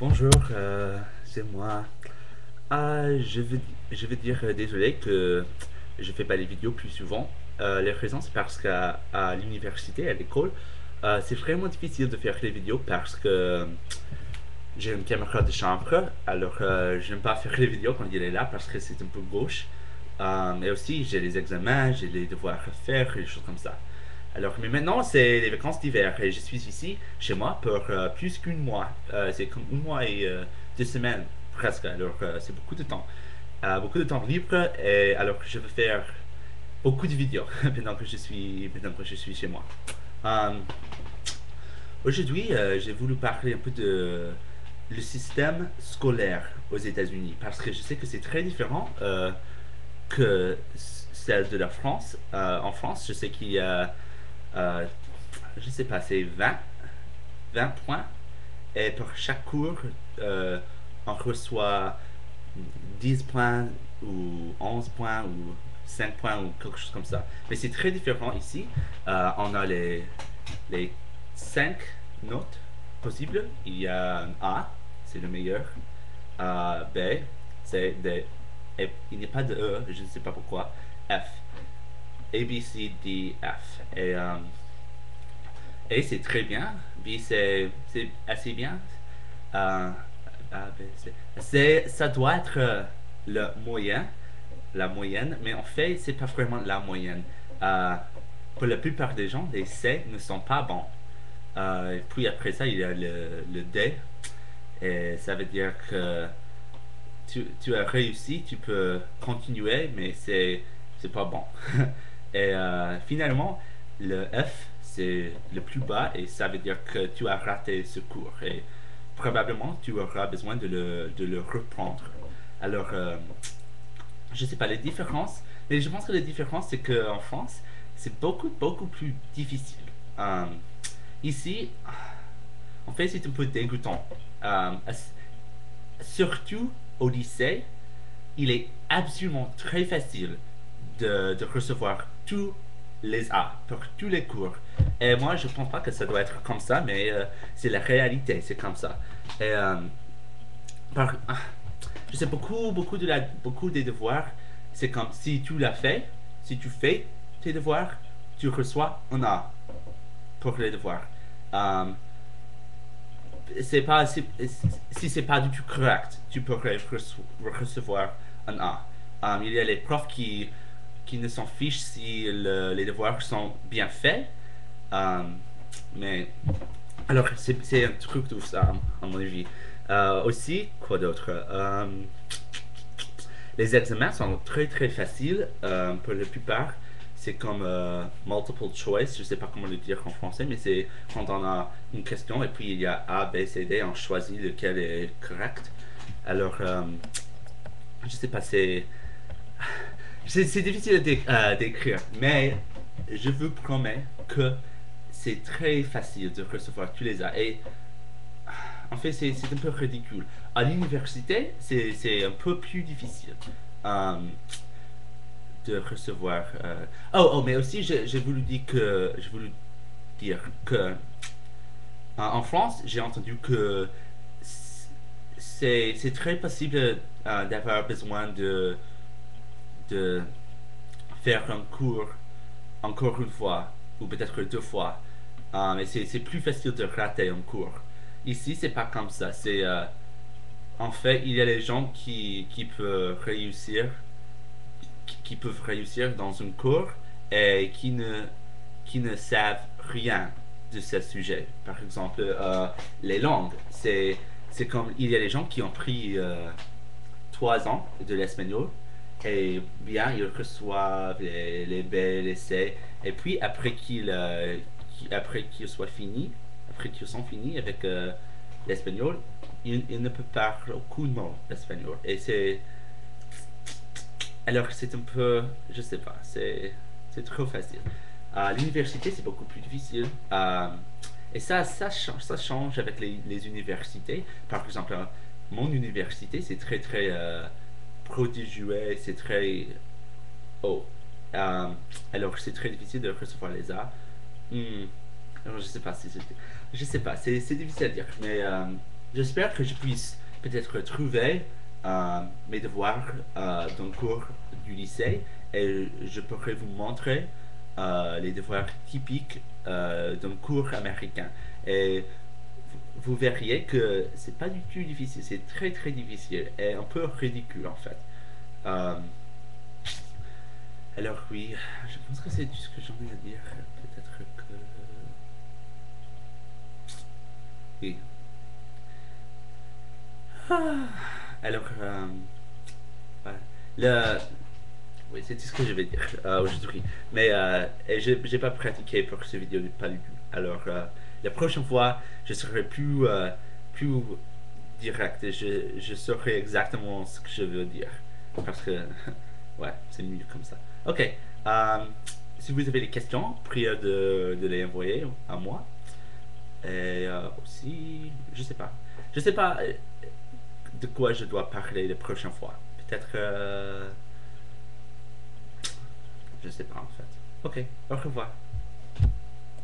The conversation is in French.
Bonjour, c'est moi. Je veux dire désolé que je fais pas les vidéos plus souvent. Les raisons, c'est parce qu'à l'université, à l'école, c'est vraiment difficile de faire les vidéos parce que j'ai une caméra de chambre. Alors, j'aime pas faire les vidéos quand il est là parce que c'est un peu gauche. Et aussi, j'ai les examens, j'ai les devoirs à faire et des choses comme ça. Alors, mais maintenant, c'est les vacances d'hiver et je suis ici, chez moi, pour plus qu'un mois. C'est comme un mois et 2 semaines, presque. Alors, c'est beaucoup de temps libre. Et alors, je veux faire beaucoup de vidéos maintenant que je suis chez moi. Euh, Aujourd'hui, j'ai voulu parler un peu de le système scolaire aux États-Unis parce que je sais que c'est très différent que celle de la France. En France, je sais qu'il y a euh, je sais pas, c'est 20 points. Et pour chaque cours, euh, on reçoit 10 points ou 11 points ou 5 points ou quelque chose comme ça. Mais c'est très différent ici. On a les 5 notes possibles. Il y a un A, c'est le meilleur. B, c'est D. Et il n'y a pas de E, je ne sais pas pourquoi. F. A, B, C, D, F. A, c'est très bien. B, c'est assez bien. Euh, A, B, C. Ça doit être le moyen, la moyenne, mais en fait, c'est pas vraiment la moyenne. Euh, pour la plupart des gens, les C ne sont pas bons. Et puis après ça, il y a le D. Et ça veut dire que tu as réussi, tu peux continuer, mais c'est pas bon. Et finalement, le F, c'est le plus bas et ça veut dire que tu as raté ce cours et probablement tu auras besoin de le reprendre. Alors, je sais pas les différences, mais je pense que la différence, c'est qu'en France, c'est beaucoup plus difficile. Euh, Ici, en fait, c'est un peu dégoûtant. Euh, Surtout au lycée, il est absolument très facile de recevoir tous les A pour tous les cours. Et moi, je pense pas que ça doit être comme ça, mais c'est la réalité, c'est comme ça. Et par, je sais beaucoup des devoirs, c'est comme si tu l'as fait, si tu fais tes devoirs, tu reçois un A pour les devoirs. Euh, c'est pas si c'est pas du tout correct, tu pourrais recevoir un A. Il y a les profs qui ne s'en fichent si les devoirs sont bien faits. Um, mais alors c'est un truc tout ça à mon avis. Aussi quoi d'autre? Les examens sont très faciles pour la plupart. C'est comme multiple choice, je sais pas comment le dire en français, mais c'est quand on a une question et puis il y a A, B, C, D, on choisit lequel est correct. Alors, je sais pas, c'est difficile d'écrire, mais je vous promets que c'est très facile de recevoir tous les A. Et en fait, c'est un peu ridicule. À l'université, c'est un peu plus difficile euh, de recevoir. Mais aussi, j'ai voulu dire que en France, j'ai entendu que c'est très possible d'avoir besoin de faire un cours encore une fois, ou peut-être deux fois. Mais c'est plus facile de rater un cours. Ici, c'est pas comme ça. En fait, il y a des gens qui peuvent réussir dans un cours et qui ne savent rien de ce sujet. Par exemple, les langues. C'est comme il y a des gens qui ont pris 3 ans de l'espagnol et bien ils reçoivent les B, les C et puis après qu'ils soient finis, après qu'ils sont finis avec l'espagnol, ils ne peuvent parler aucun mot l'espagnol et c'est un peu, je sais pas, c'est trop facile. À l'université, c'est beaucoup plus difficile. Et ça change avec les universités. Par exemple, mon université, c'est très prodigieux, c'est très haut. Euh, alors, c'est très difficile de recevoir les A. Alors, je sais pas si c'était. Je sais pas, c'est difficile à dire. Mais j'espère que je puisse peut-être trouver mes devoirs dans le cours du lycée et je pourrai vous montrer les devoirs typiques d'un cours américain. Et vous verriez que c'est pas du tout difficile, c'est très très difficile et un peu ridicule en fait. Euh, alors oui, je pense que c'est tout ce que j'en ai à dire. Peut-être que... Oui. Ah, alors, ouais. Le... Oui, c'est tout ce que je vais dire aujourd'hui. Mais j'ai pas pratiqué pour cette vidéo, pas du tout. Alors, la prochaine fois, je serai plus direct et je saurai exactement ce que je veux dire. Parce que, ouais, c'est mieux comme ça. Ok. euh, Si vous avez des questions, priez de les envoyer à moi. Et aussi, je sais pas. Je sais pas de quoi je dois parler la prochaine fois. Peut-être, je sais pas en fait. Ok, au revoir.